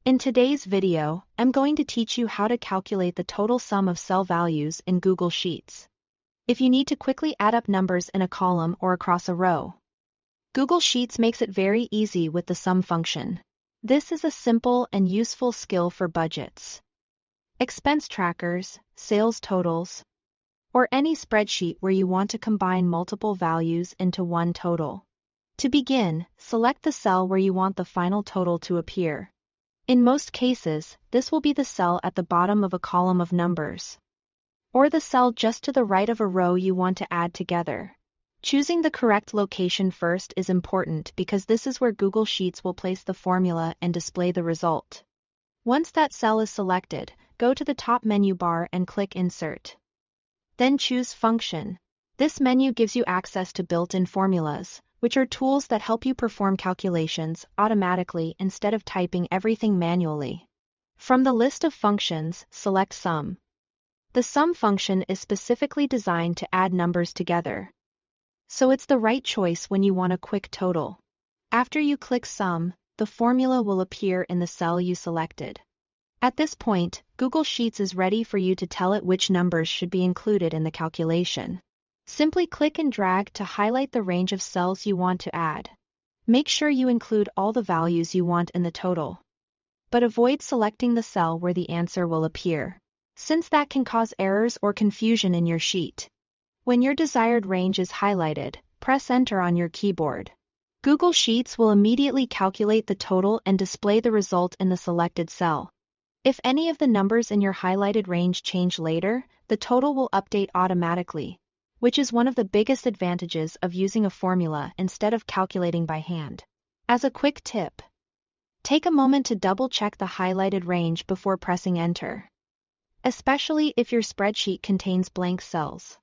In today's video, I'm going to teach you how to calculate the total sum of cell values in Google Sheets. If you need to quickly add up numbers in a column or across a row, Google Sheets makes it very easy with the sum function. This is a simple and useful skill for budgets, expense trackers, sales totals, or any spreadsheet where you want to combine multiple values into one total. To begin, select the cell where you want the final total to appear. In most cases, this will be the cell at the bottom of a column of numbers, or the cell just to the right of a row you want to add together. Choosing the correct location first is important because this is where Google Sheets will place the formula and display the result. Once that cell is selected, go to the top menu bar and click Insert. Then choose Function. This menu gives you access to built-in formulas, which are tools that help you perform calculations automatically instead of typing everything manually. From the list of functions, select Sum. The Sum function is specifically designed to add numbers together, so it's the right choice when you want a quick total. After you click Sum, the formula will appear in the cell you selected. At this point, Google Sheets is ready for you to tell it which numbers should be included in the calculation. Simply click and drag to highlight the range of cells you want to add. Make sure you include all the values you want in the total, but avoid selecting the cell where the answer will appear, since that can cause errors or confusion in your sheet. When your desired range is highlighted, press Enter on your keyboard. Google Sheets will immediately calculate the total and display the result in the selected cell. If any of the numbers in your highlighted range change later, the total will update automatically, which is one of the biggest advantages of using a formula instead of calculating by hand. As a quick tip, take a moment to double-check the highlighted range before pressing Enter, especially if your spreadsheet contains blank cells,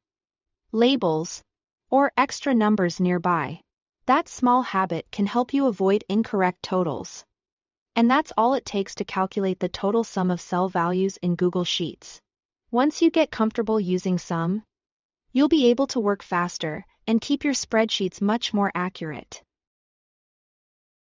labels, or extra numbers nearby. That small habit can help you avoid incorrect totals. And that's all it takes to calculate the total sum of cell values in Google Sheets. Once you get comfortable using Sum, you'll be able to work faster and keep your spreadsheets much more accurate.